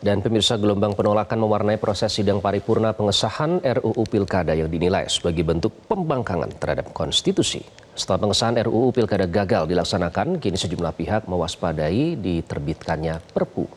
Dan pemirsa, gelombang penolakan mewarnai proses sidang paripurna pengesahan RUU Pilkada yang dinilai sebagai bentuk pembangkangan terhadap konstitusi. Setelah pengesahan RUU Pilkada gagal dilaksanakan, kini sejumlah pihak mewaspadai diterbitkannya Perpu.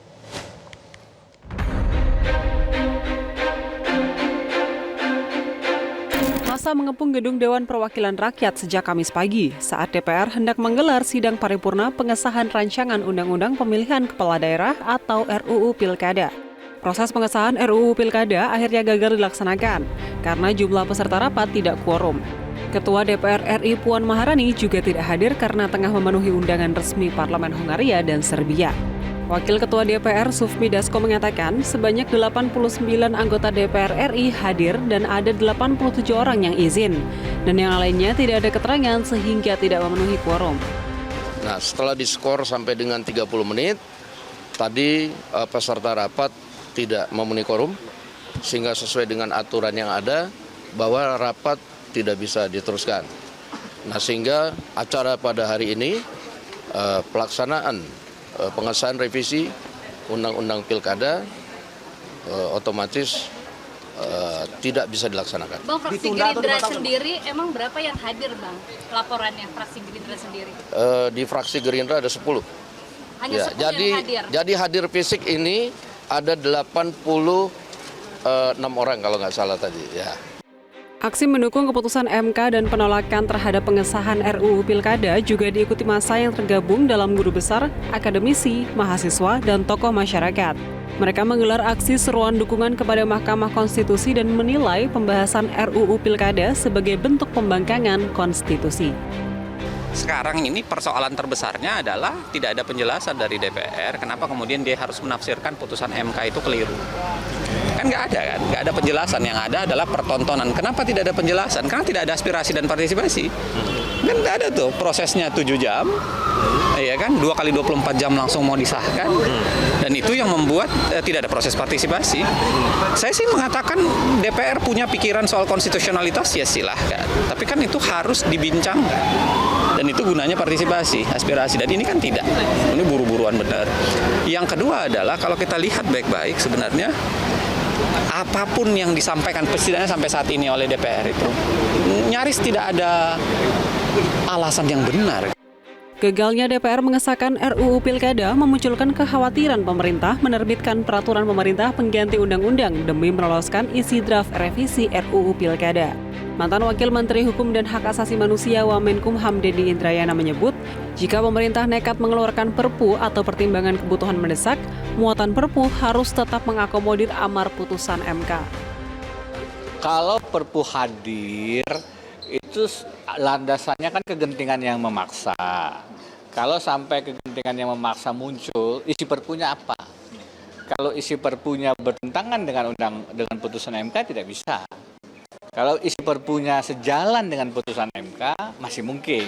Masa mengepung gedung Dewan Perwakilan Rakyat sejak Kamis pagi saat DPR hendak menggelar sidang paripurna pengesahan rancangan Undang-Undang Pemilihan Kepala Daerah atau RUU Pilkada. Proses pengesahan RUU Pilkada akhirnya gagal dilaksanakan karena jumlah peserta rapat tidak quorum. Ketua DPR RI Puan Maharani juga tidak hadir karena tengah memenuhi undangan resmi Parlemen Hongaria dan Serbia. Wakil Ketua DPR Sufmi Dasko mengatakan sebanyak 89 anggota DPR RI hadir dan ada 87 orang yang izin. Dan yang lainnya tidak ada keterangan sehingga tidak memenuhi quorum. Nah, setelah diskor sampai dengan 30 menit, tadi peserta rapat tidak memenuhi quorum, sehingga sesuai dengan aturan yang ada bahwa rapat tidak bisa diteruskan. Nah, sehingga acara pada hari ini pelaksanaan pengesahan revisi Undang-Undang Pilkada otomatis tidak bisa dilaksanakan. Bang, fraksi Gerindra sendiri emang berapa yang hadir, Bang? Laporannya fraksi Gerindra sendiri? Di fraksi Gerindra ada 10. Hanya ya, 10 yang hadir? Jadi hadir fisik ini ada 86 orang kalau nggak salah tadi. Ya. Aksi mendukung keputusan MK dan penolakan terhadap pengesahan RUU Pilkada juga diikuti massa yang tergabung dalam guru besar, akademisi, mahasiswa, dan tokoh masyarakat. Mereka menggelar aksi seruan dukungan kepada Mahkamah Konstitusi dan menilai pembahasan RUU Pilkada sebagai bentuk pembangkangan konstitusi. Sekarang ini persoalan terbesarnya adalah tidak ada penjelasan dari DPR kenapa kemudian dia harus menafsirkan putusan MK itu keliru. Kan nggak ada penjelasan. Yang ada adalah pertontonan. Kenapa tidak ada penjelasan? Karena tidak ada aspirasi dan partisipasi. Kan nggak ada tuh prosesnya 7 jam, ya kan, 2 kali 24 jam langsung mau disahkan, dan itu yang membuat tidak ada proses partisipasi. Saya sih mengatakan DPR punya pikiran soal konstitusionalitas, ya silahkan. Tapi kan itu harus dibincangkan, dan itu gunanya partisipasi, aspirasi, dan ini kan tidak. Ini buru-buruan benar. Yang kedua adalah kalau kita lihat baik-baik sebenarnya apapun yang disampaikan setidaknya sampai saat ini oleh DPR itu nyaris tidak ada alasan yang benar. Gagalnya DPR mengesahkan RUU Pilkada memunculkan kekhawatiran pemerintah menerbitkan peraturan pemerintah pengganti undang-undang demi meloloskan isi draft revisi RUU Pilkada. Mantan Wakil Menteri Hukum dan Hak Asasi Manusia Wamenkumham Dedi Indrayana menyebut, jika pemerintah nekat mengeluarkan Perpu atau pertimbangan kebutuhan mendesak, muatan Perpu harus tetap mengakomodir amar putusan MK. Kalau Perpu hadir, itu landasannya kan kegentingan yang memaksa. Kalau sampai kegentingan yang memaksa muncul, isi Perpunya apa? Kalau isi Perpunya bertentangan dengan putusan MK tidak bisa. Kalau isi Perpunya sejalan dengan putusan MK masih mungkin.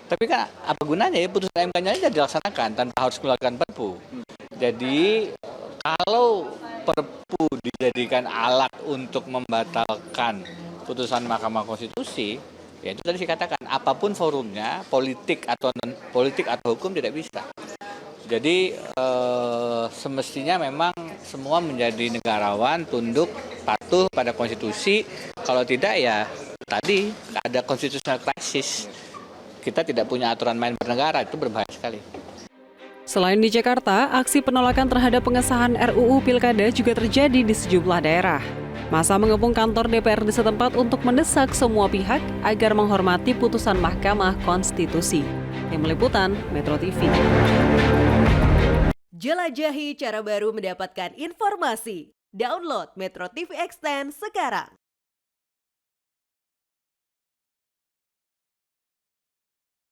Tapi kan apa gunanya ya putusan MK-nya aja dilaksanakan tanpa harus mengeluarkan Perpu. Jadi kalau Perpu dijadikan alat untuk membatalkan putusan Mahkamah Konstitusi, ya itu tadi saya katakan apapun forumnya, politik atau hukum tidak bisa. Jadi semestinya memang semua menjadi negarawan, tunduk, patuh pada konstitusi. Kalau tidak ya tadi ada constitutional crisis. Kita tidak punya aturan main bernegara, itu berbahaya sekali. Selain di Jakarta, aksi penolakan terhadap pengesahan RUU Pilkada juga terjadi di sejumlah daerah. Massa mengepung kantor DPRD setempat untuk mendesak semua pihak agar menghormati putusan Mahkamah Konstitusi. Tim Liputan Metro TV. Jelajahi cara baru mendapatkan informasi. Download Metro TV Extend sekarang.